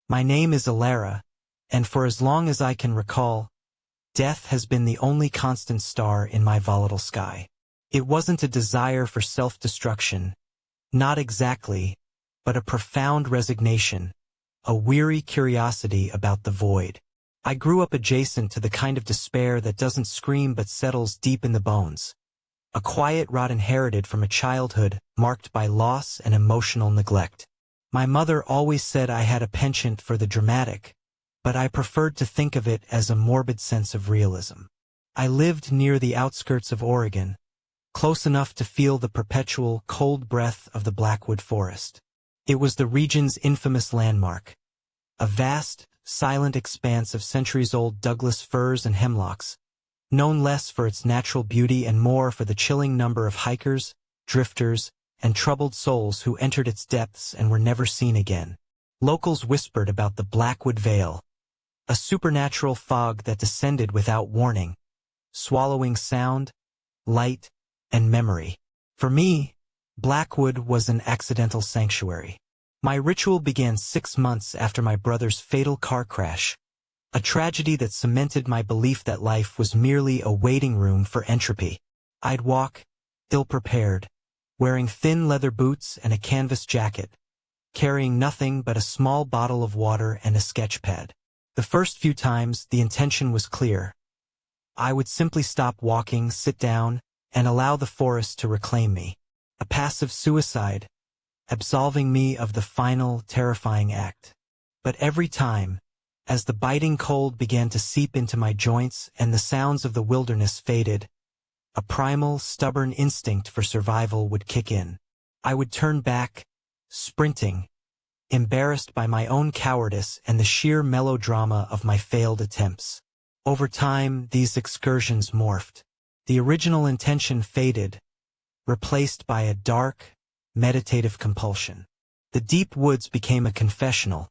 My name is Alara, and for as long as I can recall, death has been the only constant star in my volatile sky. It wasn't a desire for self-destruction, not exactly, but a profound resignation, a weary curiosity about the void. I grew up adjacent to the kind of despair that doesn't scream but settles deep in the bones, a quiet rot inherited from a childhood marked by loss and emotional neglect. My mother always said I had a penchant for the dramatic, but I preferred to think of it as a morbid sense of realism. I lived near the outskirts of Oregon, close enough to feel the perpetual cold breath of the Blackwood Forest. It was the region's infamous landmark, a vast, silent expanse of centuries-old Douglas firs and hemlocks, known less for its natural beauty and more for the chilling number of hikers, drifters, and troubled souls who entered its depths and were never seen again. Locals whispered about the Blackwood Veil, a supernatural fog that descended without warning, swallowing sound, light, and memory. For me, Blackwood was an accidental sanctuary. My ritual began 6 months after my brother's fatal car crash, a tragedy that cemented my belief that life was merely a waiting room for entropy. I'd walk, ill-prepared, wearing thin leather boots and a canvas jacket, carrying nothing but a small bottle of water and a sketch pad. The first few times, the intention was clear. I would simply stop walking, sit down, and allow the forest to reclaim me. A passive suicide, absolving me of the final, terrifying act. But every time, as the biting cold began to seep into my joints and the sounds of the wilderness faded, a primal, stubborn instinct for survival would kick in. I would turn back, sprinting, embarrassed by my own cowardice and the sheer melodrama of my failed attempts. Over time, these excursions morphed. The original intention faded, replaced by a dark, meditative compulsion. The deep woods became a confessional,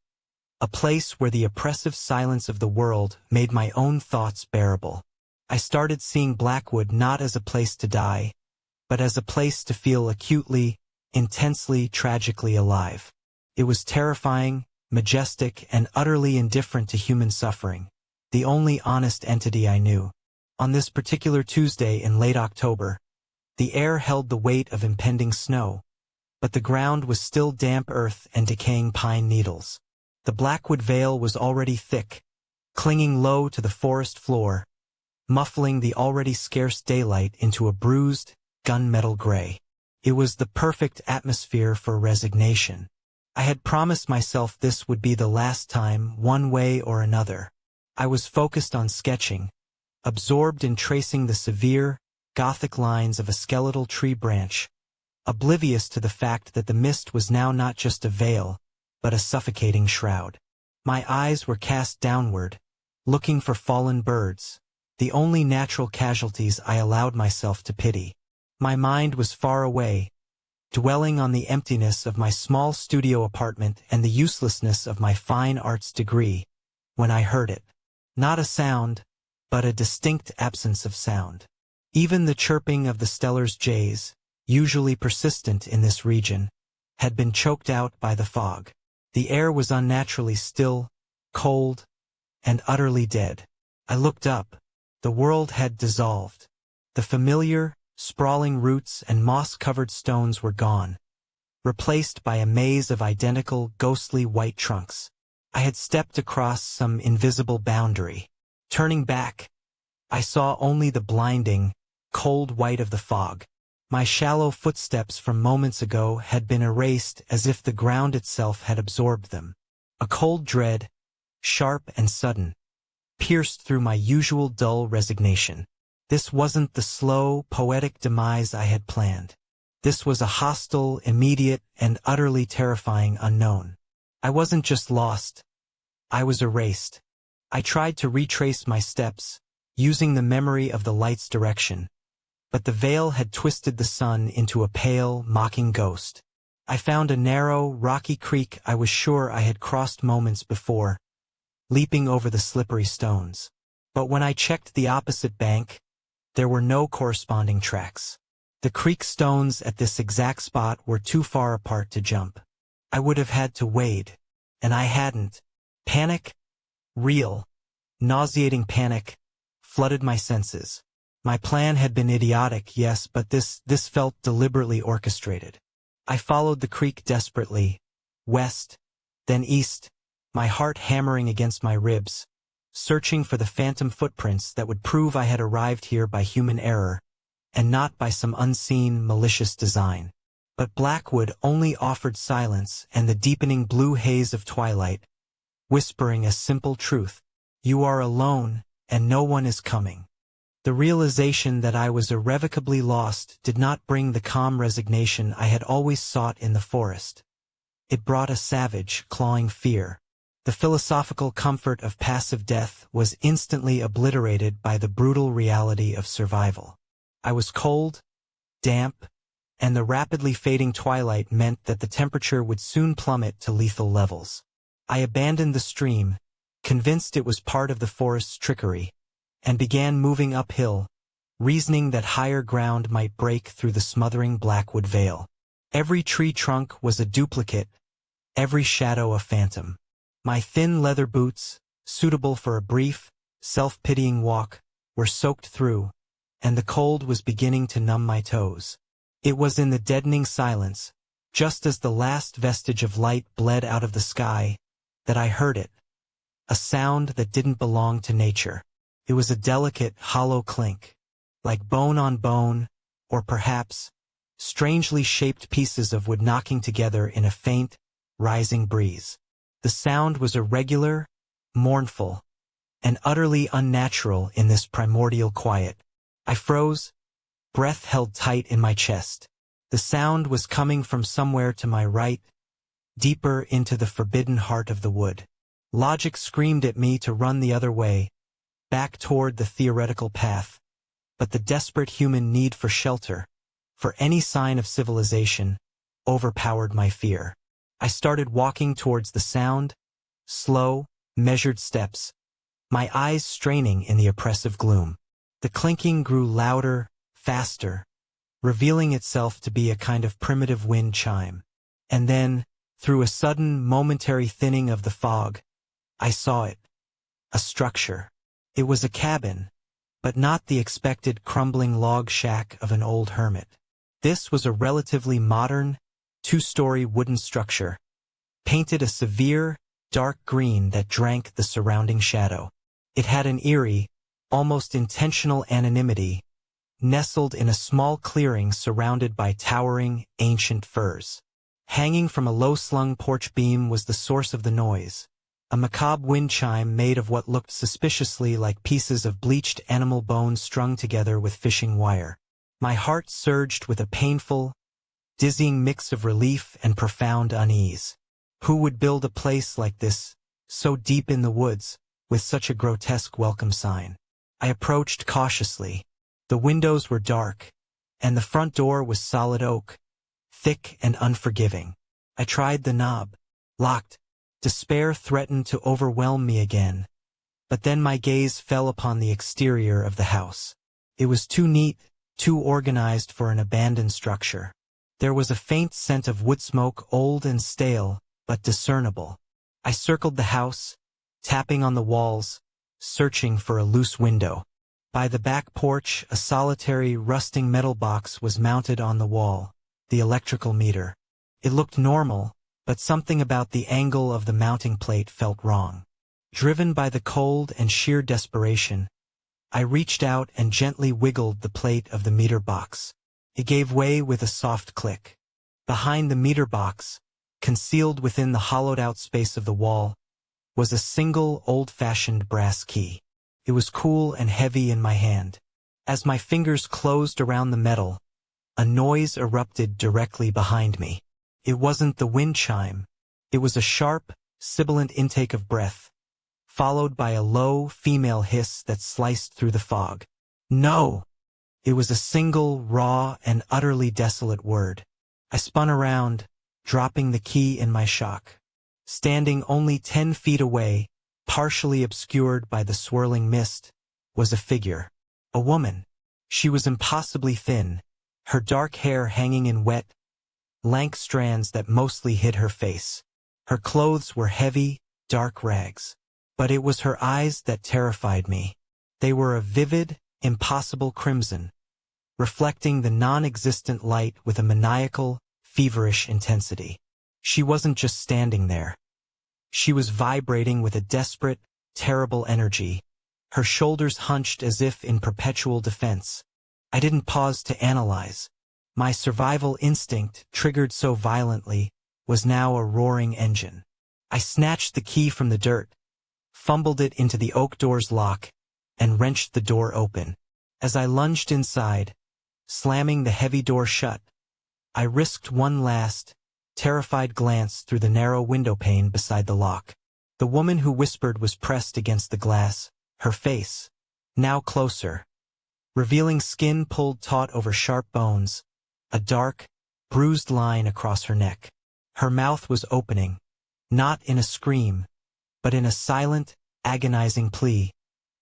a place where the oppressive silence of the world made my own thoughts bearable. I started seeing Blackwood not as a place to die, but as a place to feel acutely, intensely, tragically alive. It was terrifying, majestic, and utterly indifferent to human suffering, the only honest entity I knew. On this particular Tuesday in late October, the air held the weight of impending snow, but the ground was still damp earth and decaying pine needles. The Blackwood Veil was already thick, clinging low to the forest floor, muffling the already scarce daylight into a bruised, gunmetal gray. It was the perfect atmosphere for resignation. I had promised myself this would be the last time, one way or another. I was focused on sketching, absorbed in tracing the severe, Gothic lines of a skeletal tree branch, oblivious to the fact that the mist was now not just a veil, but a suffocating shroud. My eyes were cast downward, looking for fallen birds, the only natural casualties I allowed myself to pity. My mind was far away, dwelling on the emptiness of my small studio apartment and the uselessness of my fine arts degree, when I heard it. Not a sound, but a distinct absence of sound. Even the chirping of the Steller's jays, usually persistent in this region, had been choked out by the fog. The air was unnaturally still, cold, and utterly dead. I looked up. The world had dissolved. The familiar, sprawling roots and moss-covered stones were gone, replaced by a maze of identical, ghostly white trunks. I had stepped across some invisible boundary. Turning back, I saw only the blinding, cold white of the fog. My shallow footsteps from moments ago had been erased as if the ground itself had absorbed them. A cold dread, sharp and sudden, pierced through my usual dull resignation. This wasn't the slow, poetic demise I had planned. This was a hostile, immediate, and utterly terrifying unknown. I wasn't just lost. I was erased. I tried to retrace my steps, using the memory of the light's direction, but the veil had twisted the sun into a pale, mocking ghost. I found a narrow, rocky creek I was sure I had crossed moments before, leaping over the slippery stones. But when I checked the opposite bank, there were no corresponding tracks. The creek stones at this exact spot were too far apart to jump. I would have had to wade, and I hadn't. Panic, real, nauseating panic, flooded my senses. My plan had been idiotic, yes, but this felt deliberately orchestrated. I followed the creek desperately, west, then east, my heart hammering against my ribs, searching for the phantom footprints that would prove I had arrived here by human error, and not by some unseen, malicious design. But Blackwood only offered silence and the deepening blue haze of twilight, whispering a simple truth: you are alone, and no one is coming. The realization that I was irrevocably lost did not bring the calm resignation I had always sought in the forest. It brought a savage, clawing fear. The philosophical comfort of passive death was instantly obliterated by the brutal reality of survival. I was cold, damp, and the rapidly fading twilight meant that the temperature would soon plummet to lethal levels. I abandoned the stream, convinced it was part of the forest's trickery, and began moving uphill, reasoning that higher ground might break through the smothering Blackwood veil. Every tree trunk was a duplicate, every shadow a phantom. My thin leather boots, suitable for a brief, self-pitying walk, were soaked through, and the cold was beginning to numb my toes. It was in the deadening silence, just as the last vestige of light bled out of the sky, that I heard it, a sound that didn't belong to nature. It was a delicate, hollow clink, like bone on bone, or perhaps, strangely shaped pieces of wood knocking together in a faint, rising breeze. The sound was irregular, mournful, and utterly unnatural in this primordial quiet. I froze, breath held tight in my chest. The sound was coming from somewhere to my right, deeper into the forbidden heart of the wood. Logic screamed at me to run the other way, back toward the theoretical path, but the desperate human need for shelter, for any sign of civilization, overpowered my fear. I started walking towards the sound, slow, measured steps, my eyes straining in the oppressive gloom. The clinking grew louder, faster, revealing itself to be a kind of primitive wind chime. And then, through a sudden, momentary thinning of the fog, I saw it. A structure. It was a cabin, but not the expected crumbling log shack of an old hermit. This was a relatively modern, two-story wooden structure, painted a severe, dark green that drank the surrounding shadow. It had an eerie, almost intentional anonymity, nestled in a small clearing surrounded by towering, ancient firs. Hanging from a low-slung porch beam was the source of the noise, a macabre wind chime made of what looked suspiciously like pieces of bleached animal bones strung together with fishing wire. My heart surged with a painful, dizzying mix of relief and profound unease. Who would build a place like this, so deep in the woods, with such a grotesque welcome sign? I approached cautiously. The windows were dark, and the front door was solid oak, thick and unforgiving. I tried the knob. Locked. Despair threatened to overwhelm me again, but then my gaze fell upon the exterior of the house. It was too neat, too organized for an abandoned structure. There was a faint scent of wood smoke, old and stale, but discernible. I circled the house, tapping on the walls, searching for a loose window. By the back porch, a solitary, rusting metal box was mounted on the wall, the electrical meter. It looked normal, but something about the angle of the mounting plate felt wrong. Driven by the cold and sheer desperation, I reached out and gently wiggled the plate of the meter box. It gave way with a soft click. Behind the meter box, concealed within the hollowed-out space of the wall, was a single old-fashioned brass key. It was cool and heavy in my hand. As my fingers closed around the metal, a noise erupted directly behind me. It wasn't the wind chime. It was a sharp, sibilant intake of breath, followed by a low, female hiss that sliced through the fog. No! It was a single, raw, and utterly desolate word. I spun around, dropping the key in my shock. Standing only 10 feet away, partially obscured by the swirling mist, was a figure. A woman. She was impossibly thin, her dark hair hanging in wet, lank strands that mostly hid her face. Her clothes were heavy, dark rags. But it was her eyes that terrified me. They were a vivid, impossible crimson, reflecting the non-existent light with a maniacal, feverish intensity. She wasn't just standing there. She was vibrating with a desperate, terrible energy, her shoulders hunched as if in perpetual defense. I didn't pause to analyze. My survival instinct, triggered so violently, was now a roaring engine. I snatched the key from the dirt, fumbled it into the oak door's lock, and wrenched the door open. As I lunged inside, slamming the heavy door shut, I risked one last, terrified glance through the narrow windowpane beside the lock. The woman who whispered was pressed against the glass, her face, now closer, revealing skin pulled taut over sharp bones, a dark, bruised line across her neck. Her mouth was opening, not in a scream, but in a silent, agonizing plea,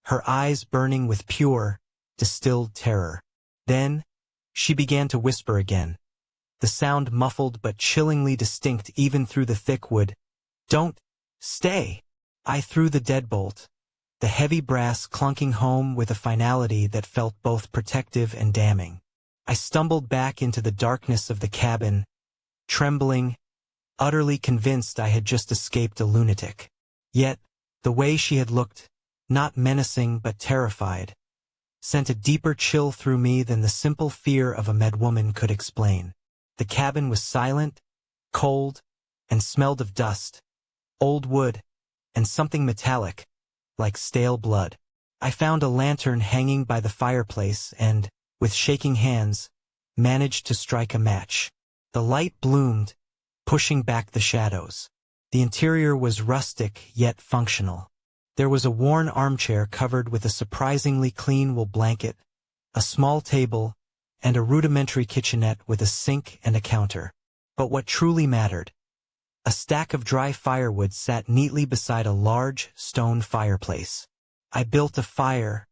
her eyes burning with pure, distilled terror. Then, she began to whisper again, the sound muffled but chillingly distinct even through the thick wood. "Don't stay!" I threw the deadbolt, the heavy brass clunking home with a finality that felt both protective and damning. I stumbled back into the darkness of the cabin, trembling, utterly convinced I had just escaped a lunatic. Yet, the way she had looked, not menacing but terrified, sent a deeper chill through me than the simple fear of a mad woman could explain. The cabin was silent, cold, and smelled of dust, old wood, and something metallic, like stale blood. I found a lantern hanging by the fireplace and, with shaking hands, managed to strike a match. The light bloomed, pushing back the shadows. The interior was rustic yet functional. There was a worn armchair covered with a surprisingly clean wool blanket, a small table, and a rudimentary kitchenette with a sink and a counter. But what truly mattered, a stack of dry firewood sat neatly beside a large, stone fireplace. I built a fire,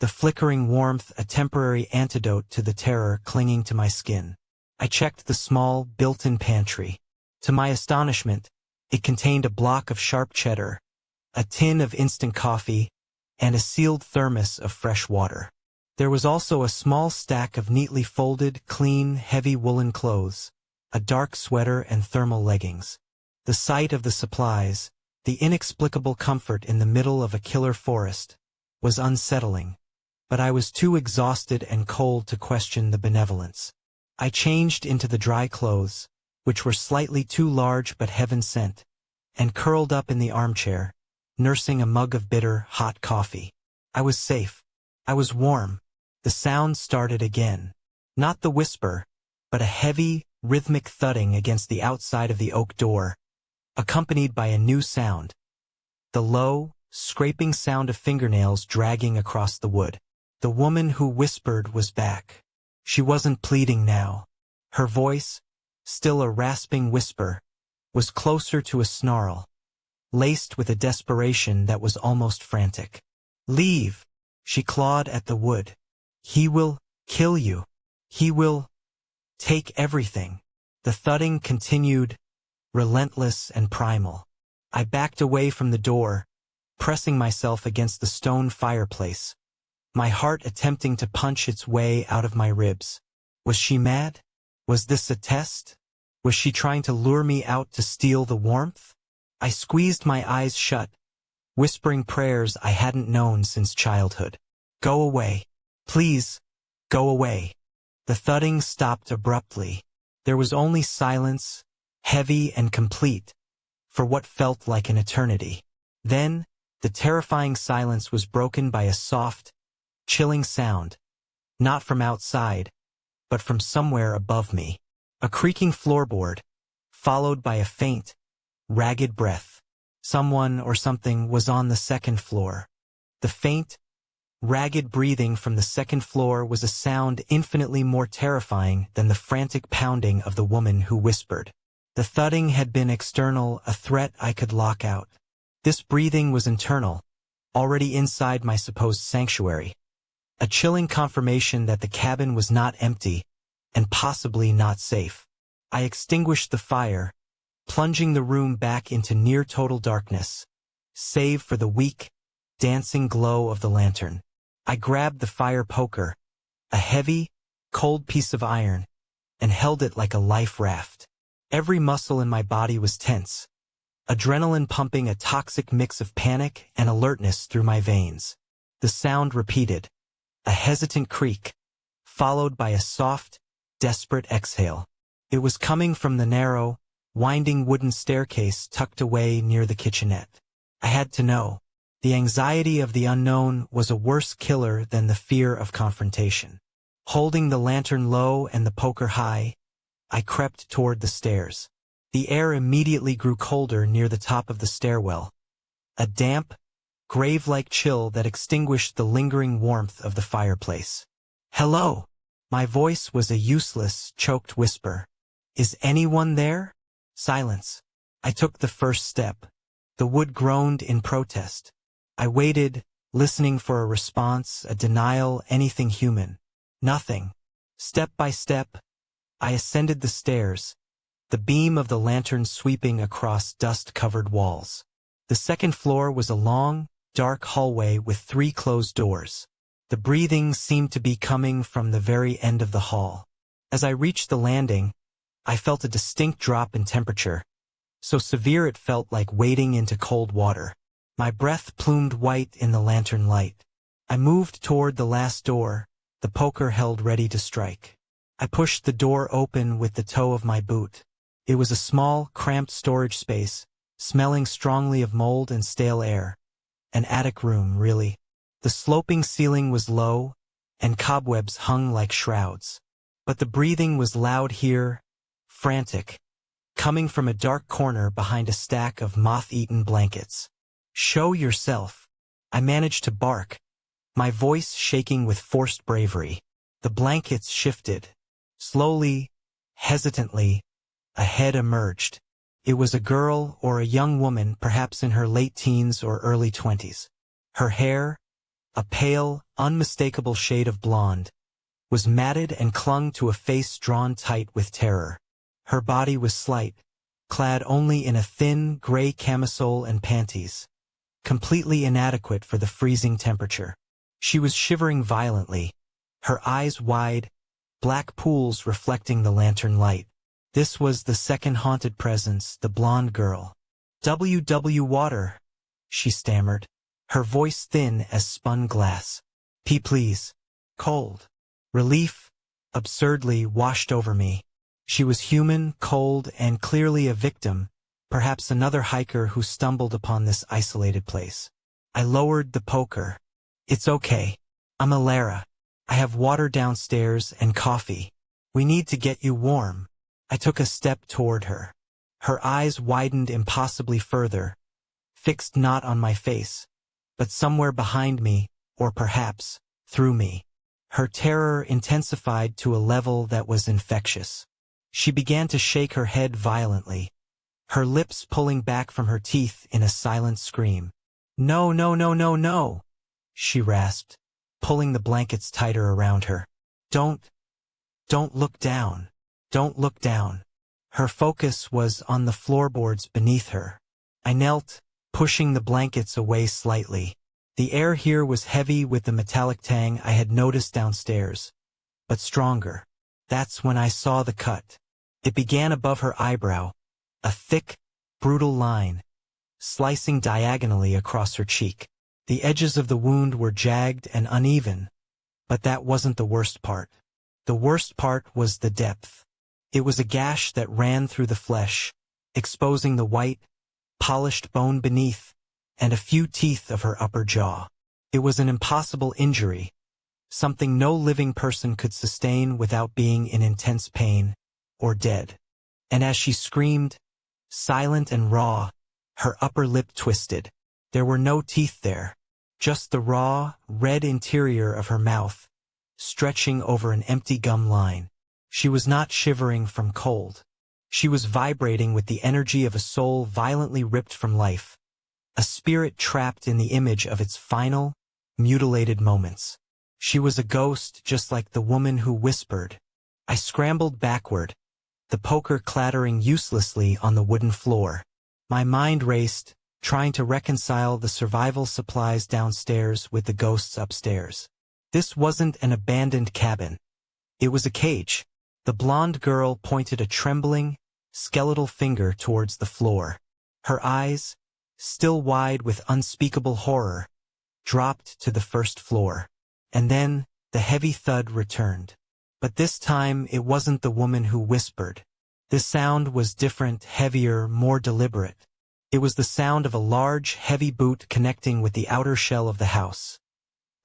the flickering warmth a temporary antidote to the terror clinging to my skin. I checked the small, built-in pantry. To my astonishment, it contained a block of sharp cheddar, a tin of instant coffee, and a sealed thermos of fresh water. There was also a small stack of neatly folded, clean, heavy woolen clothes, a dark sweater and thermal leggings. The sight of the supplies, the inexplicable comfort in the middle of a killer forest, was unsettling, but I was too exhausted and cold to question the benevolence. I changed into the dry clothes, which were slightly too large but heaven-sent, and curled up in the armchair, nursing a mug of bitter, hot coffee. I was safe. I was warm. The sound started again. Not the whisper, but a heavy, rhythmic thudding against the outside of the oak door, accompanied by a new sound. The low, scraping sound of fingernails dragging across the wood. The woman who whispered was back. She wasn't pleading now. Her voice, still a rasping whisper, was closer to a snarl, laced with a desperation that was almost frantic. "Leave!" She clawed at the wood. "He will kill you. He will take everything." The thudding continued, relentless and primal. I backed away from the door, pressing myself against the stone fireplace, my heart attempting to punch its way out of my ribs. Was she mad? Was this a test? Was she trying to lure me out to steal the warmth? I squeezed my eyes shut, whispering prayers I hadn't known since childhood. "Go away. Please, go away." The thudding stopped abruptly. There was only silence, heavy and complete, for what felt like an eternity. Then, the terrifying silence was broken by a soft, chilling sound, not from outside, but from somewhere above me. A creaking floorboard, followed by a faint, ragged breath. Someone or something was on the second floor. The faint, ragged breathing from the second floor was a sound infinitely more terrifying than the frantic pounding of the woman who whispered. The thudding had been external, a threat I could lock out. This breathing was internal, already inside my supposed sanctuary. A chilling confirmation that the cabin was not empty, and possibly not safe. I extinguished the fire, plunging the room back into near-total darkness, save for the weak, dancing glow of the lantern. I grabbed the fire poker, a heavy, cold piece of iron, and held it like a life raft. Every muscle in my body was tense, adrenaline pumping a toxic mix of panic and alertness through my veins. The sound repeated, a hesitant creak, followed by a soft, desperate exhale. It was coming from the narrow, winding wooden staircase tucked away near the kitchenette. I had to know. The anxiety of the unknown was a worse killer than the fear of confrontation. Holding the lantern low and the poker high, I crept toward the stairs. The air immediately grew colder near the top of the stairwell, a damp, grave-like chill that extinguished the lingering warmth of the fireplace. "Hello!" My voice was a useless, choked whisper. "Is anyone there?" Silence. I took the first step. The wood groaned in protest. I waited, listening for a response, a denial, anything human. Nothing. Step by step, I ascended the stairs, the beam of the lantern sweeping across dust-covered walls. The second floor was a long, dark hallway with 3 closed doors. The breathing seemed to be coming from the very end of the hall. As I reached the landing, I felt a distinct drop in temperature, so severe it felt like wading into cold water. My breath plumed white in the lantern light. I moved toward the last door, the poker held ready to strike. I pushed the door open with the toe of my boot. It was a small, cramped storage space, smelling strongly of mold and stale air. An attic room, really. The sloping ceiling was low, and cobwebs hung like shrouds. But the breathing was loud here, frantic, coming from a dark corner behind a stack of moth-eaten blankets. "Show yourself," I managed to bark, my voice shaking with forced bravery. The blankets shifted. Slowly, hesitantly, a head emerged. It was a girl or a young woman, perhaps in her late teens or early 20s. Her hair, a pale, unmistakable shade of blonde, was matted and clung to a face drawn tight with terror. Her body was slight, clad only in a thin, gray camisole and panties, completely inadequate for the freezing temperature. She was shivering violently, her eyes wide, black pools reflecting the lantern light. This was the second haunted presence, the blonde girl. "W water," she stammered, her voice thin as spun glass. Please." Cold. Relief, absurdly, washed over me. She was human, cold, and clearly a victim, perhaps another hiker who stumbled upon this isolated place. I lowered the poker. "It's okay. I'm Alara. I have water downstairs and coffee. We need to get you warm." I took a step toward her. Her eyes widened impossibly further, fixed not on my face, but somewhere behind me, or perhaps through me. Her terror intensified to a level that was infectious. She began to shake her head violently, her lips pulling back from her teeth in a silent scream. "No, no, no, no, no," she rasped, pulling the blankets tighter around her. Don't look down. Don't look down." Her focus was on the floorboards beneath her. I knelt, pushing the blankets away slightly. The air here was heavy with the metallic tang I had noticed downstairs, but stronger. That's when I saw the cut. It began above her eyebrow, a thick, brutal line, slicing diagonally across her cheek. The edges of the wound were jagged and uneven, but that wasn't the worst part. The worst part was the depth. It was a gash that ran through the flesh, exposing the white, polished bone beneath, and a few teeth of her upper jaw. It was an impossible injury, something no living person could sustain without being in intense pain, or dead. And as she screamed, silent and raw, her upper lip twisted. There were no teeth there, just the raw, red interior of her mouth, stretching over an empty gum line. She was not shivering from cold. She was vibrating with the energy of a soul violently ripped from life, a spirit trapped in the image of its final, mutilated moments. She was a ghost, just like the woman who whispered. I scrambled backward, the poker clattering uselessly on the wooden floor. My mind raced, trying to reconcile the survival supplies downstairs with the ghosts upstairs. This wasn't an abandoned cabin. It was a cage. The blonde girl pointed a trembling, skeletal finger towards the floor. Her eyes, still wide with unspeakable horror, dropped to the first floor. And then, the heavy thud returned. But this time it wasn't the woman who whispered. The sound was different, heavier, more deliberate. It was the sound of a large, heavy boot connecting with the outer shell of the house.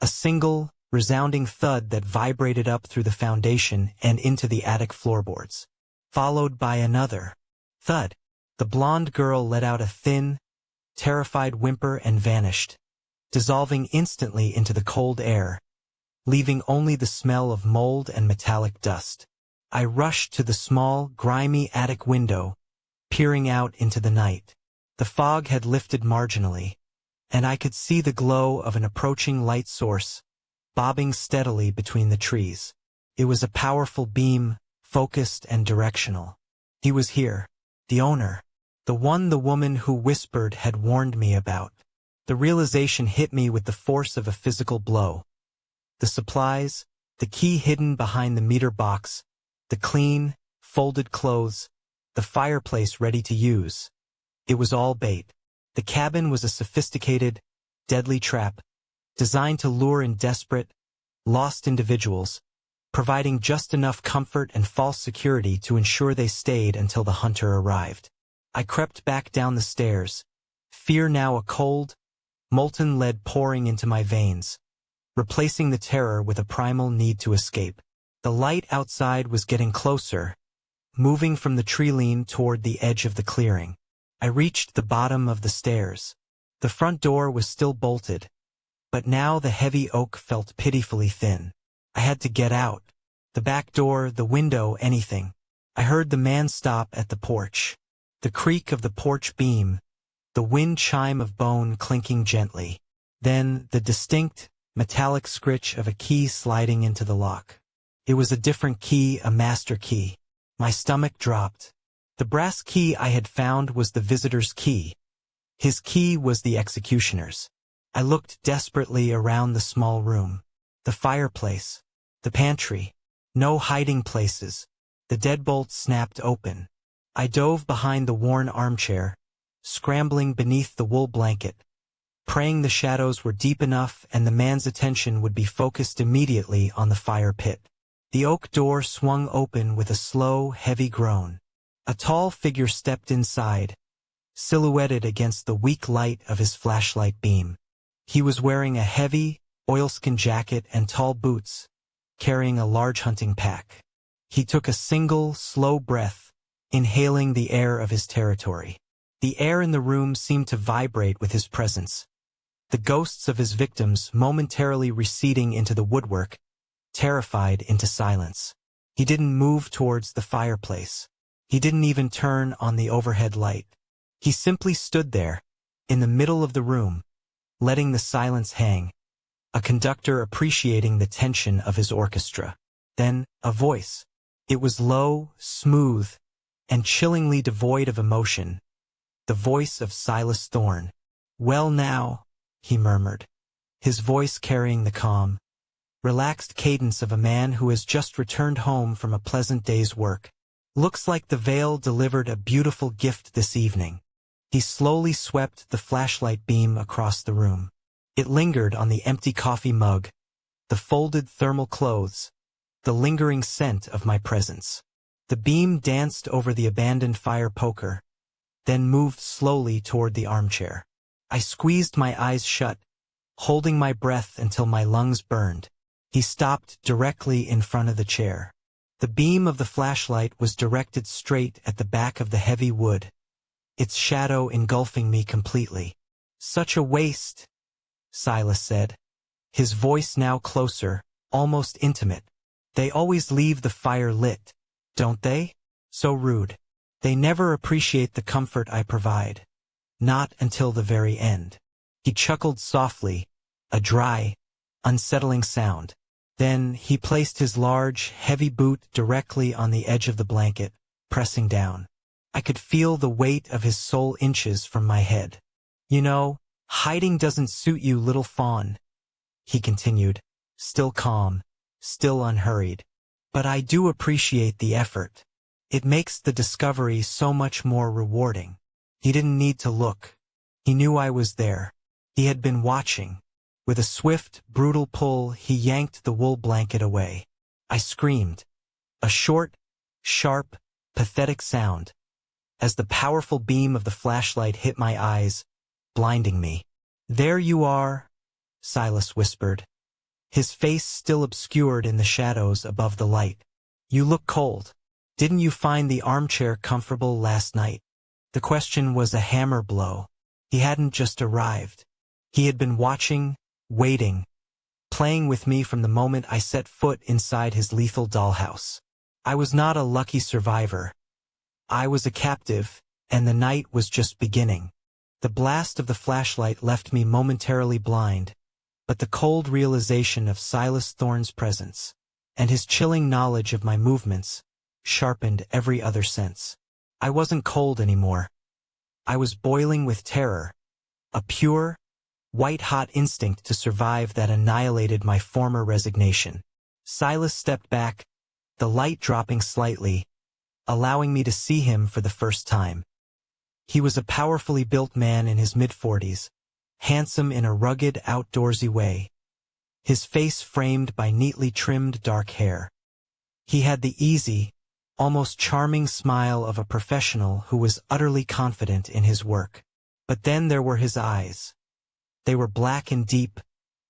A single, resounding thud that vibrated up through the foundation and into the attic floorboards. Followed by another thud. The blonde girl let out a thin, terrified whimper and vanished, dissolving instantly into the cold air, leaving only the smell of mold and metallic dust. I rushed to the small, grimy attic window, peering out into the night. The fog had lifted marginally, and I could see the glow of an approaching light source, bobbing steadily between the trees. It was a powerful beam, focused and directional. He was here, the owner, the woman who whispered had warned me about. The realization hit me with the force of a physical blow. The supplies, the key hidden behind the meter box, the clean, folded clothes, the fireplace ready to use. It was all bait. The cabin was a sophisticated, deadly trap, designed to lure in desperate, lost individuals, providing just enough comfort and false security to ensure they stayed until the hunter arrived. I crept back down the stairs, fear now a cold, molten lead pouring into my veins, replacing the terror with a primal need to escape. The light outside was getting closer, moving from the tree line toward the edge of the clearing. I reached the bottom of the stairs. The front door was still bolted, but now the heavy oak felt pitifully thin. I had to get out. The back door, the window, anything. I heard the man stop at the porch. The creak of the porch beam, the wind chime of bone clinking gently. Then the distinct, metallic scritch of a key sliding into the lock. It was a different key, a master key. My stomach dropped. The brass key I had found was the visitor's key. His key was the executioner's. I looked desperately around the small room. The fireplace. The pantry. No hiding places. The deadbolt snapped open. I dove behind the worn armchair, scrambling beneath the wool blanket, praying the shadows were deep enough and the man's attention would be focused immediately on the fire pit. The oak door swung open with a slow, heavy groan. A tall figure stepped inside, silhouetted against the weak light of his flashlight beam. He was wearing a heavy, oilskin jacket and tall boots, carrying a large hunting pack. He took a single, slow breath, inhaling the air of his territory. The air in the room seemed to vibrate with his presence. The ghosts of his victims momentarily receding into the woodwork, terrified into silence. He didn't move towards the fireplace. He didn't even turn on the overhead light. He simply stood there, in the middle of the room, letting the silence hang, a conductor appreciating the tension of his orchestra. Then, a voice. It was low, smooth, and chillingly devoid of emotion. The voice of Silas Thorne. "Well now," he murmured, his voice carrying the calm, relaxed cadence of a man who has just returned home from a pleasant day's work. "Looks like the veil delivered a beautiful gift this evening." He slowly swept the flashlight beam across the room. It lingered on the empty coffee mug, the folded thermal clothes, the lingering scent of my presence. The beam danced over the abandoned fire poker, then moved slowly toward the armchair. I squeezed my eyes shut, holding my breath until my lungs burned. He stopped directly in front of the chair. The beam of the flashlight was directed straight at the back of the heavy wood, its shadow engulfing me completely. "Such a waste," Silas said, his voice now closer, almost intimate. "They always leave the fire lit, don't they? So rude. They never appreciate the comfort I provide. Not until the very end." He chuckled softly, a dry, unsettling sound. Then he placed his large, heavy boot directly on the edge of the blanket, pressing down. I could feel the weight of his soul inches from my head. You know, hiding doesn't suit you, little fawn, he continued, still calm, still unhurried. But I do appreciate the effort. It makes the discovery so much more rewarding. He didn't need to look. He knew I was there. He had been watching. With a swift, brutal pull, he yanked the wool blanket away. I screamed. A short, sharp, pathetic sound, as the powerful beam of the flashlight hit my eyes, blinding me. There you are, Silas whispered, his face still obscured in the shadows above the light. You look cold. Didn't you find the armchair comfortable last night? The question was a hammer blow. He hadn't just arrived. He had been watching, waiting, playing with me from the moment I set foot inside his lethal dollhouse. I was not a lucky survivor. I was a captive, and the night was just beginning. The blast of the flashlight left me momentarily blind, but the cold realization of Silas Thorne's presence, and his chilling knowledge of my movements, sharpened every other sense. I wasn't cold anymore. I was boiling with terror, a pure, white-hot instinct to survive that annihilated my former resignation. Silas stepped back, the light dropping slightly, allowing me to see him for the first time. He was a powerfully built man in his mid-40s, handsome in a rugged, outdoorsy way, his face framed by neatly trimmed dark hair. He had the easy, almost charming smile of a professional who was utterly confident in his work. But then there were his eyes. They were black and deep,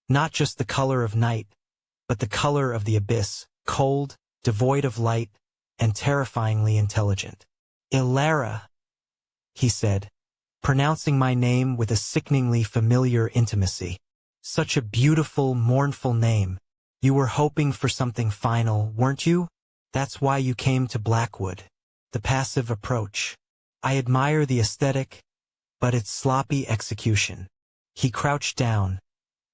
not just the color of night, but the color of the abyss, cold, devoid of light, and terrifyingly intelligent. Ilara, he said, pronouncing my name with a sickeningly familiar intimacy. Such a beautiful, mournful name. You were hoping for something final, weren't you? That's why you came to Blackwood. The passive approach. I admire the aesthetic, but its sloppy execution. He crouched down,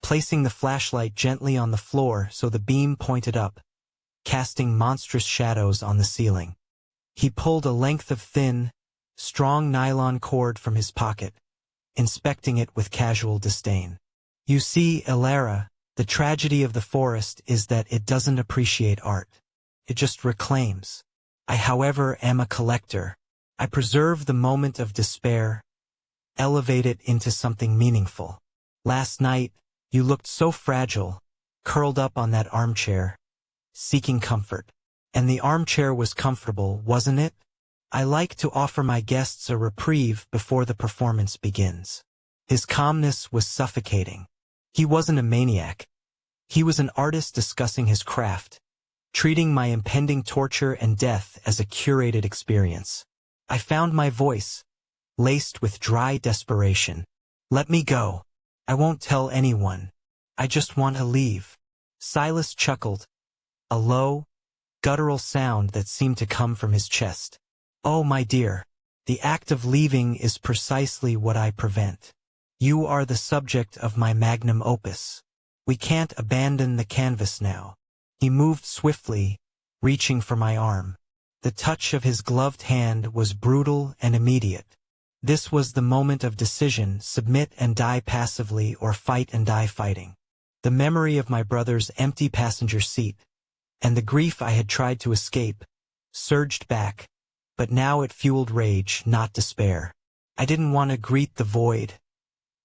placing the flashlight gently on the floor so the beam pointed up, casting monstrous shadows on the ceiling. He pulled a length of thin, strong nylon cord from his pocket, inspecting it with casual disdain. You see, Ilara, the tragedy of the forest is that it doesn't appreciate art. It just reclaims. I, however, am a collector. I preserve the moment of despair, elevate it into something meaningful. Last night, you looked so fragile, curled up on that armchair, seeking comfort. And the armchair was comfortable, wasn't it? I like to offer my guests a reprieve before the performance begins. His calmness was suffocating. He wasn't a maniac. He was an artist discussing his craft, treating my impending torture and death as a curated experience. I found my voice, laced with dry desperation. Let me go. I won't tell anyone. I just want to leave. Silas chuckled, a low, guttural sound that seemed to come from his chest. Oh, my dear, the act of leaving is precisely what I prevent. You are the subject of my magnum opus. We can't abandon the canvas now. He moved swiftly, reaching for my arm. The touch of his gloved hand was brutal and immediate. This was the moment of decision: submit and die passively or fight and die fighting. The memory of my brother's empty passenger seat, and the grief I had tried to escape, surged back, but now it fueled rage, not despair. I didn't want to greet the void.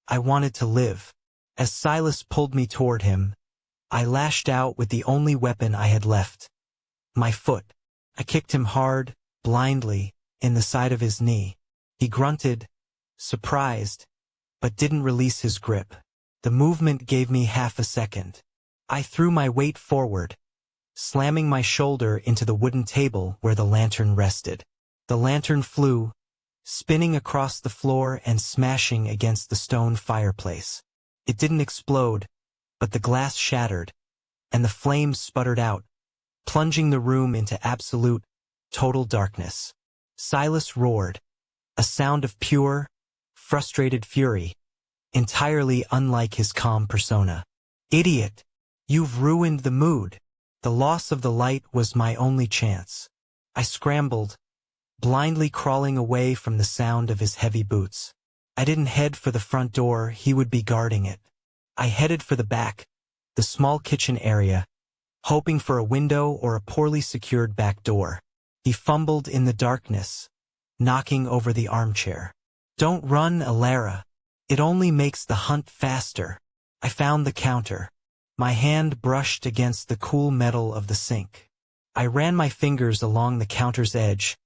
I wanted to live. As Silas pulled me toward him, I lashed out with the only weapon I had left: my foot. I kicked him hard, blindly, in the side of his knee. He grunted, surprised, but didn't release his grip. The movement gave me half a second. I threw my weight forward, slamming my shoulder into the wooden table where the lantern rested. The lantern flew, spinning across the floor and smashing against the stone fireplace. It didn't explode, but the glass shattered, and the flames sputtered out, plunging the room into absolute, total darkness. Silas roared, a sound of pure, frustrated fury, entirely unlike his calm persona. Idiot! You've ruined the mood. The loss of the light was my only chance. I scrambled, blindly crawling away from the sound of his heavy boots. I didn't head for the front door, he would be guarding it. I headed for the back, the small kitchen area, hoping for a window or a poorly secured back door. He fumbled in the darkness, knocking over the armchair. Don't run, Alara. It only makes the hunt faster. I found the counter. My hand brushed against the cool metal of the sink. I ran my fingers along the counter's edge,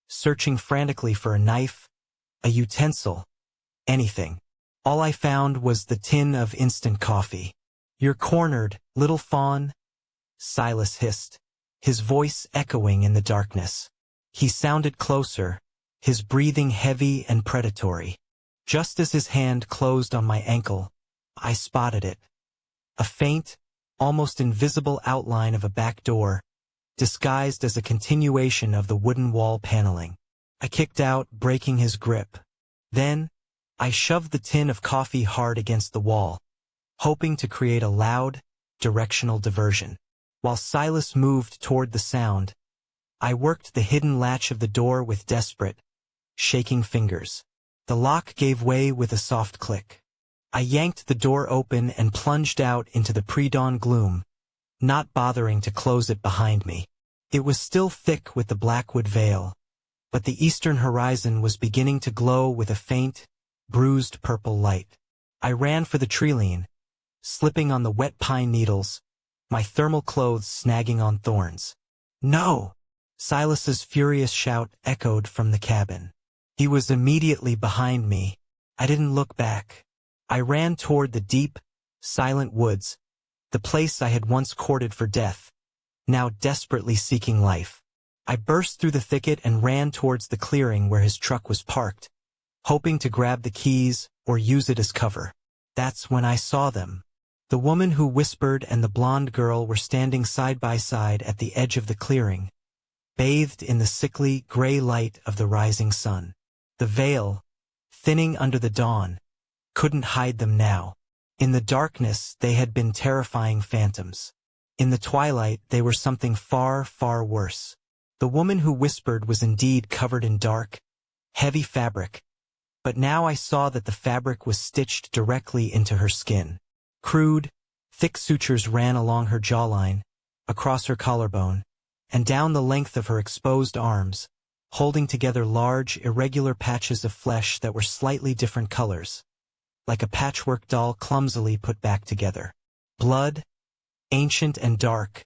searching frantically for a knife, a utensil, anything. All I found was the tin of instant coffee. You're cornered, little fawn, Silas hissed, his voice echoing in the darkness. He sounded closer, his breathing heavy and predatory. Just as his hand closed on my ankle, I spotted it. A faint, almost invisible outline of a back door, disguised as a continuation of the wooden wall paneling. I kicked out, breaking his grip. Then, I shoved the tin of coffee hard against the wall, hoping to create a loud, directional diversion. While Silas moved toward the sound, I worked the hidden latch of the door with desperate, shaking fingers. The lock gave way with a soft click. I yanked the door open and plunged out into the pre-dawn gloom, not bothering to close it behind me. It was still thick with the Blackwood veil, but the eastern horizon was beginning to glow with a faint, bruised purple light. I ran for the treeline, slipping on the wet pine needles, my thermal clothes snagging on thorns. No! Silas's furious shout echoed from the cabin. He was immediately behind me. I didn't look back. I ran toward the deep, silent woods, the place I had once courted for death, now desperately seeking life. I burst through the thicket and ran towards the clearing where his truck was parked, hoping to grab the keys or use it as cover. That's when I saw them. The woman who whispered and the blonde girl were standing side by side at the edge of the clearing, bathed in the sickly, gray light of the rising sun. The veil, thinning under the dawn, couldn't hide them now. In the darkness, they had been terrifying phantoms. In the twilight, they were something far, far worse. The woman who whispered was indeed covered in dark, heavy fabric, but now I saw that the fabric was stitched directly into her skin. Crude, thick sutures ran along her jawline, across her collarbone, and down the length of her exposed arms, holding together large, irregular patches of flesh that were slightly different colors, like a patchwork doll clumsily put back together. Blood, ancient and dark,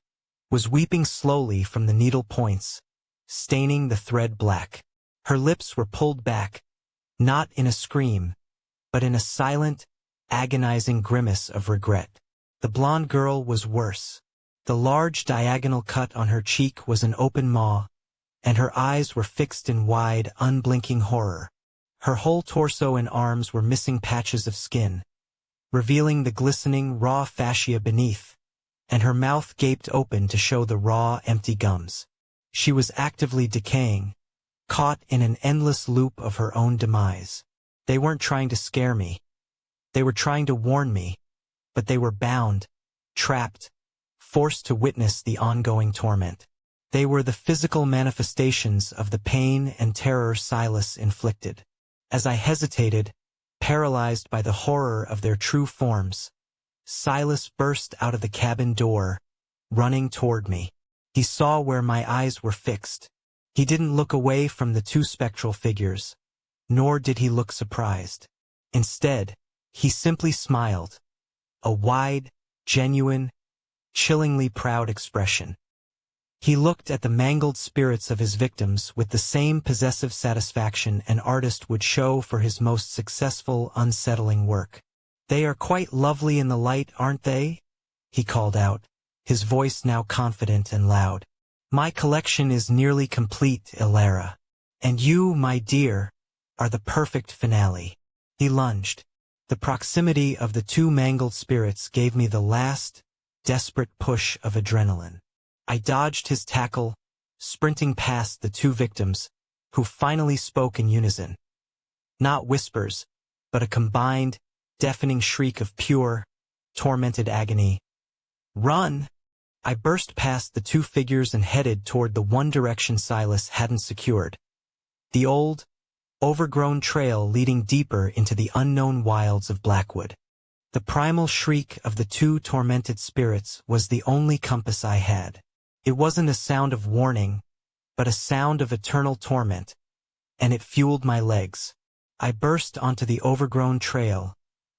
was weeping slowly from the needle points, staining the thread black. Her lips were pulled back, not in a scream, but in a silent, agonizing grimace of regret. The blonde girl was worse. The large diagonal cut on her cheek was an open maw, and her eyes were fixed in wide, unblinking horror. Her whole torso and arms were missing patches of skin, revealing the glistening, raw fascia beneath, and her mouth gaped open to show the raw, empty gums. She was actively decaying, caught in an endless loop of her own demise. They weren't trying to scare me. They were trying to warn me, but they were bound, trapped, forced to witness the ongoing torment. They were the physical manifestations of the pain and terror Silas inflicted. As I hesitated, paralyzed by the horror of their true forms, Silas burst out of the cabin door, running toward me. He saw where my eyes were fixed. He didn't look away from the two spectral figures, nor did he look surprised. Instead, he simply smiled, a wide, genuine, chillingly proud expression. He looked at the mangled spirits of his victims with the same possessive satisfaction an artist would show for his most successful, unsettling work. "They are quite lovely in the light, aren't they?" he called out, his voice now confident and loud. "My collection is nearly complete, Alara. And you, my dear, are the perfect finale." He lunged. The proximity of the two mangled spirits gave me the last, desperate push of adrenaline. I dodged his tackle, sprinting past the two victims, who finally spoke in unison. Not whispers, but a combined, deafening shriek of pure, tormented agony. "Run!" I burst past the two figures and headed toward the one direction Silas hadn't secured. The old, overgrown trail leading deeper into the unknown wilds of Blackwood. The primal shriek of the two tormented spirits was the only compass I had. It wasn't a sound of warning, but a sound of eternal torment, and it fueled my legs. I burst onto the overgrown trail,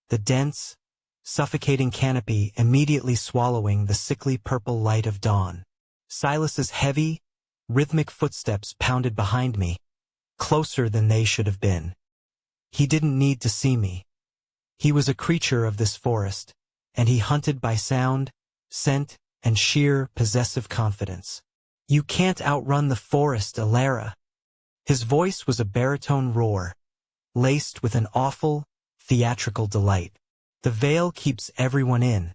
the dense, suffocating canopy immediately swallowing the sickly purple light of dawn. Silas's heavy, rhythmic footsteps pounded behind me, closer than they should have been. He didn't need to see me. He was a creature of this forest, and he hunted by sound, scent, and sheer possessive confidence. "You can't outrun the forest, Alara." His voice was a baritone roar, laced with an awful, theatrical delight. "The veil keeps everyone in,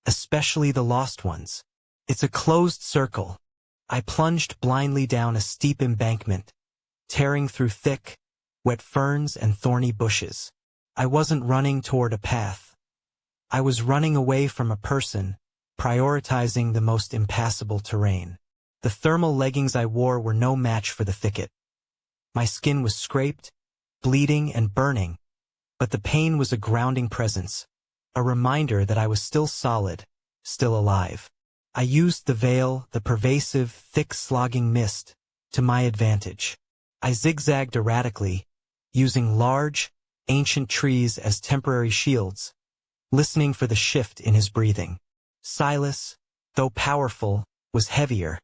especially the lost ones. It's a closed circle." I plunged blindly down a steep embankment, tearing through thick, wet ferns and thorny bushes. I wasn't running toward a path. I was running away from a person, prioritizing the most impassable terrain. The thermal leggings I wore were no match for the thicket. My skin was scraped, bleeding and burning, but the pain was a grounding presence, a reminder that I was still solid, still alive. I used the veil, the pervasive, thick slogging mist, to my advantage. I zigzagged erratically, using large, ancient trees as temporary shields, listening for the shift in his breathing. Silas, though powerful, was heavier,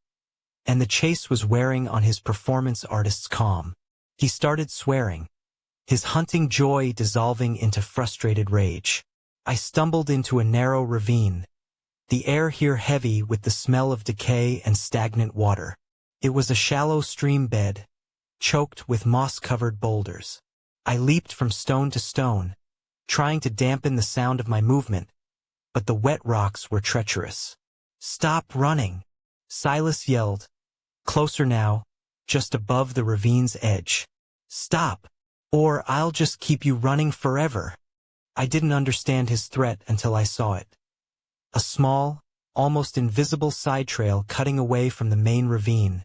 and the chase was wearing on his performance artist's calm. He started swearing, his hunting joy dissolving into frustrated rage. I stumbled into a narrow ravine, the air here heavy with the smell of decay and stagnant water. It was a shallow stream bed, choked with moss-covered boulders. I leaped from stone to stone, trying to dampen the sound of my movement, but the wet rocks were treacherous. "Stop running!" Silas yelled, closer now, just above the ravine's edge. "Stop, or I'll just keep you running forever." I didn't understand his threat until I saw it. A small, almost invisible side trail cutting away from the main ravine,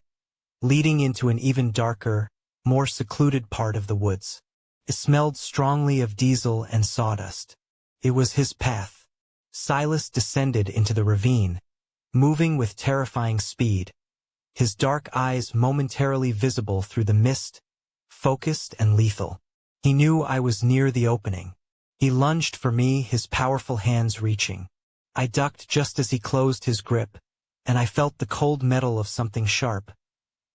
leading into an even darker, more secluded part of the woods. It smelled strongly of diesel and sawdust. It was his path. Silas descended into the ravine, moving with terrifying speed, his dark eyes momentarily visible through the mist, focused and lethal. He knew I was near the opening. He lunged for me, his powerful hands reaching. I ducked just as he closed his grip, and I felt the cold metal of something sharp.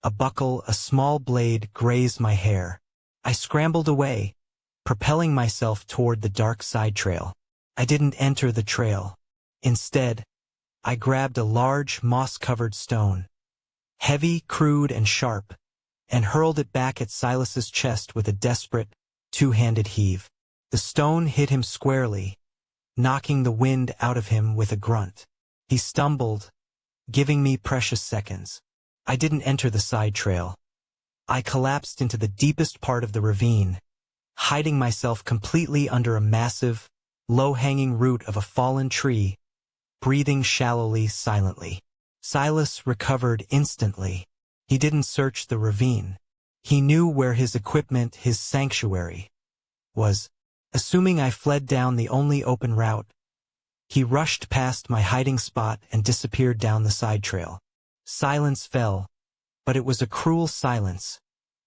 A buckle, a small blade, grazed my hair. I scrambled away, propelling myself toward the dark side trail. I didn't enter the trail. Instead, I grabbed a large, moss-covered stone, heavy, crude, and sharp, and hurled it back at Silas's chest with a desperate, two-handed heave. The stone hit him squarely, knocking the wind out of him with a grunt. He stumbled, giving me precious seconds. I didn't enter the side trail. I collapsed into the deepest part of the ravine, hiding myself completely under a massive, low-hanging root of a fallen tree, breathing shallowly, silently. Silas recovered instantly. He didn't search the ravine. He knew where his equipment, his sanctuary, was. Assuming I fled down the only open route, he rushed past my hiding spot and disappeared down the side trail. Silence fell, but it was a cruel silence,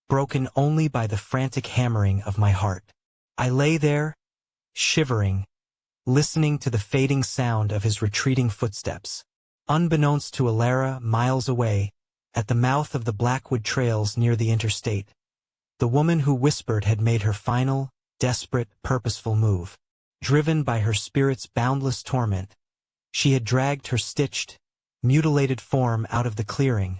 broken only by the frantic hammering of my heart. I lay there, shivering, listening to the fading sound of his retreating footsteps. Unbeknownst to Alara, miles away, at the mouth of the Blackwood trails near the interstate, the woman who whispered had made her final, desperate, purposeful move. Driven by her spirit's boundless torment, she had dragged her stitched, mutilated form out of the clearing,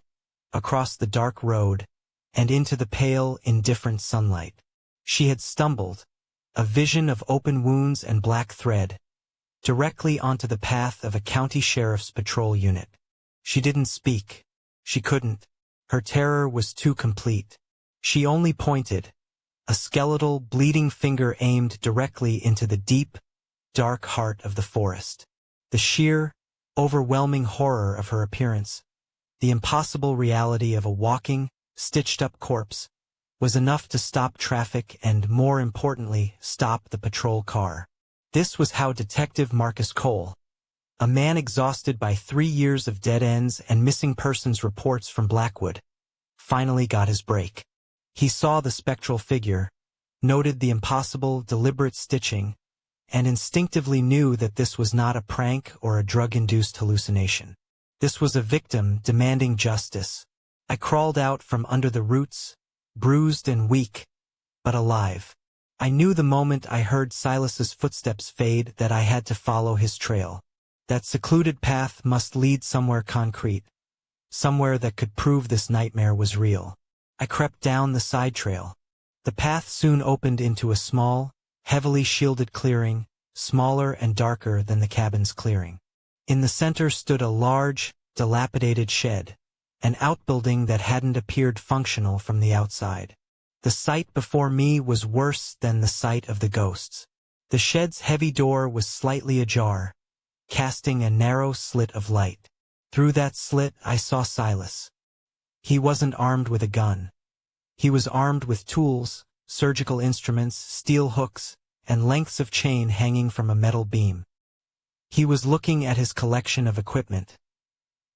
across the dark road, and into the pale, indifferent sunlight. She had stumbled, a vision of open wounds and black thread, directly onto the path of a county sheriff's patrol unit. She didn't speak. She couldn't. Her terror was too complete. She only pointed, a skeletal, bleeding finger aimed directly into the deep, dark heart of the forest. The sheer, overwhelming horror of her appearance, the impossible reality of a walking, stitched-up corpse, was enough to stop traffic and, more importantly, stop the patrol car. This was how Detective Marcus Cole, a man exhausted by 3 years of dead ends and missing persons reports from Blackwood, finally got his break. He saw the spectral figure, noted the impossible, deliberate stitching, and instinctively knew that this was not a prank or a drug-induced hallucination. This was a victim demanding justice. I crawled out from under the roots, bruised and weak, but alive. I knew the moment I heard Silas's footsteps fade that I had to follow his trail. That secluded path must lead somewhere concrete, somewhere that could prove this nightmare was real. I crept down the side trail. The path soon opened into a small, heavily shielded clearing, smaller and darker than the cabin's clearing. In the center stood a large, dilapidated shed, an outbuilding that hadn't appeared functional from the outside. The sight before me was worse than the sight of the ghosts. The shed's heavy door was slightly ajar, casting a narrow slit of light. Through that slit I saw Silas. He wasn't armed with a gun. He was armed with tools, surgical instruments, steel hooks, and lengths of chain hanging from a metal beam. He was looking at his collection of equipment,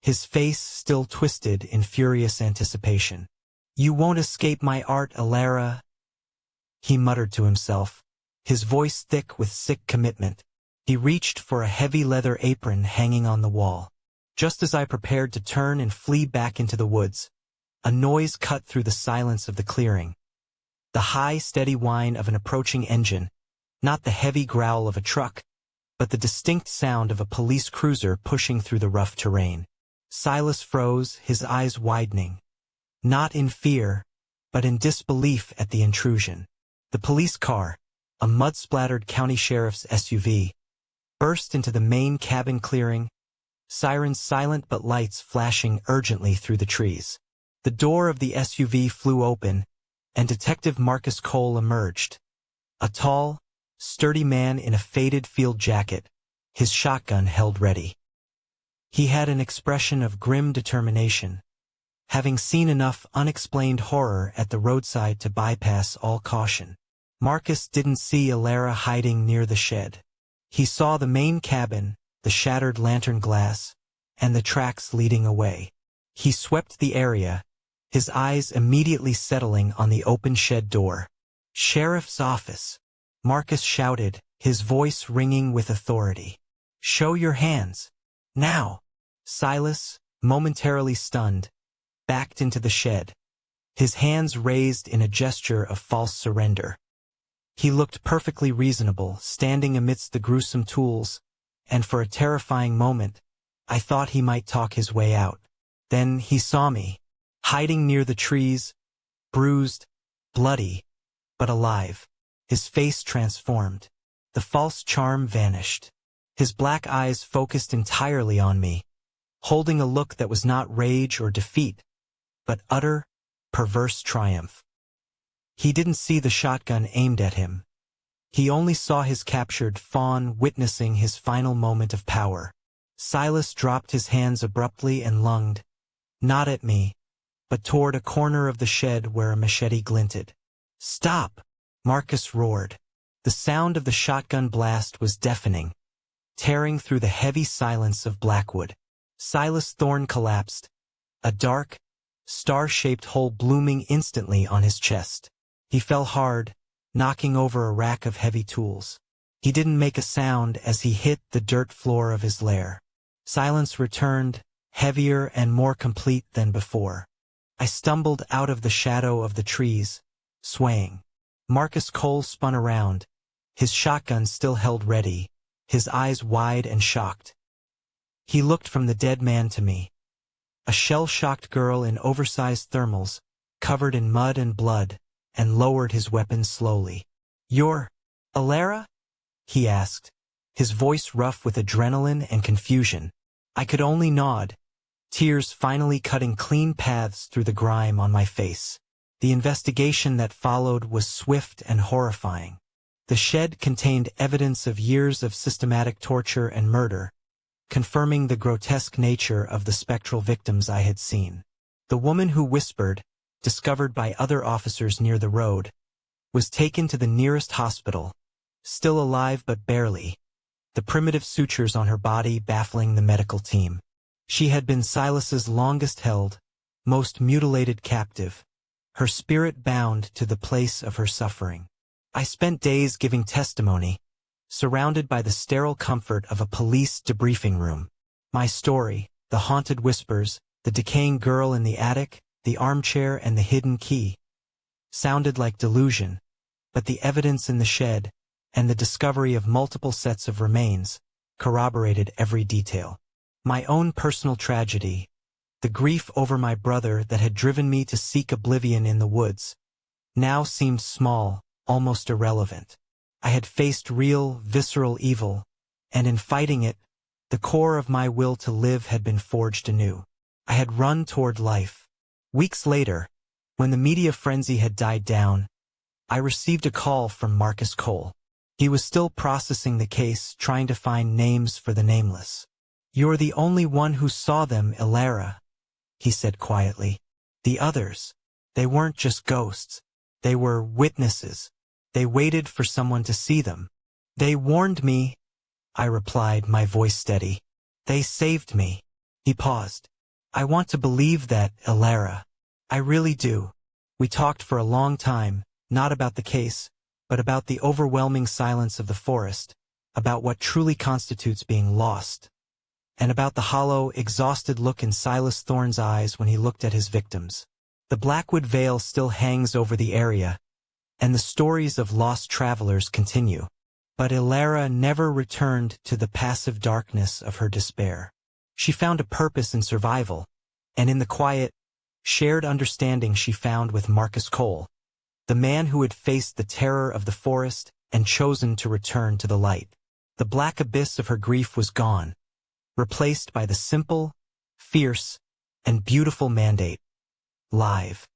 his face still twisted in furious anticipation. "You won't escape my art, Alara," he muttered to himself, his voice thick with sick commitment. He reached for a heavy leather apron hanging on the wall. Just as I prepared to turn and flee back into the woods, a noise cut through the silence of the clearing. The high, steady whine of an approaching engine, not the heavy growl of a truck, but the distinct sound of a police cruiser pushing through the rough terrain. Silas froze, his eyes widening, not in fear, but in disbelief at the intrusion. The police car, a mud-splattered county sheriff's SUV, burst into the main cabin clearing, sirens silent but lights flashing urgently through the trees. The door of the SUV flew open, and Detective Marcus Cole emerged. A tall, sturdy man in a faded field jacket, his shotgun held ready. He had an expression of grim determination, having seen enough unexplained horror at the roadside to bypass all caution. Marcus didn't see Alara hiding near the shed. He saw the main cabin, the shattered lantern glass, and the tracks leading away. He swept the area, his eyes immediately settling on the open shed door. "Sheriff's office," Marcus shouted, his voice ringing with authority. "Show your hands. Now." Silas, momentarily stunned, backed into the shed, his hands raised in a gesture of false surrender. He looked perfectly reasonable, standing amidst the gruesome tools, and for a terrifying moment, I thought he might talk his way out. Then he saw me, hiding near the trees, bruised, bloody, but alive. His face transformed. The false charm vanished. His black eyes focused entirely on me, holding a look that was not rage or defeat, but utter, perverse triumph. He didn't see the shotgun aimed at him. He only saw his captured fawn witnessing his final moment of power. Silas dropped his hands abruptly and lunged, not at me, but toward a corner of the shed where a machete glinted. "Stop!" Marcus roared. The sound of the shotgun blast was deafening, tearing through the heavy silence of Blackwood. Silas Thorne collapsed, a dark, star-shaped hole blooming instantly on his chest. He fell hard, knocking over a rack of heavy tools. He didn't make a sound as he hit the dirt floor of his lair. Silence returned, heavier and more complete than before. I stumbled out of the shadow of the trees, swaying. Marcus Cole spun around, his shotgun still held ready, his eyes wide and shocked. He looked from the dead man to me, a shell-shocked girl in oversized thermals, covered in mud and blood, and lowered his weapon slowly. "You're Alara?" he asked, his voice rough with adrenaline and confusion. I could only nod, tears finally cutting clean paths through the grime on my face. The investigation that followed was swift and horrifying. The shed contained evidence of years of systematic torture and murder, confirming the grotesque nature of the spectral victims I had seen. The woman who whispered, discovered by other officers near the road, was taken to the nearest hospital, still alive but barely, the primitive sutures on her body baffling the medical team. She had been Silas's longest-held, most mutilated captive, her spirit bound to the place of her suffering. I spent days giving testimony, surrounded by the sterile comfort of a police debriefing room. My story, the haunted whispers, the decaying girl in the attic, the armchair and the hidden key, sounded like delusion, but the evidence in the shed, and the discovery of multiple sets of remains, corroborated every detail. My own personal tragedy, the grief over my brother that had driven me to seek oblivion in the woods, now seemed small, almost irrelevant. I had faced real, visceral evil, and in fighting it, the core of my will to live had been forged anew. I had run toward life. Weeks later, when the media frenzy had died down, I received a call from Marcus Cole. He was still processing the case, trying to find names for the nameless. "You're the only one who saw them, Ilara," he said quietly. "The others, they weren't just ghosts. They were witnesses. They waited for someone to see them. They warned me," I replied, my voice steady. "They saved me." He paused. "I want to believe that, Ilara. I really do." We talked for a long time, not about the case, but about the overwhelming silence of the forest, about what truly constitutes being lost, and about the hollow, exhausted look in Silas Thorne's eyes when he looked at his victims. The Blackwood Veil still hangs over the area, and the stories of lost travelers continue. But Ilara never returned to the passive darkness of her despair. She found a purpose in survival, and in the quiet, shared understanding she found with Marcus Cole, the man who had faced the terror of the forest and chosen to return to the light. The black abyss of her grief was gone, replaced by the simple, fierce, and beautiful mandate: live.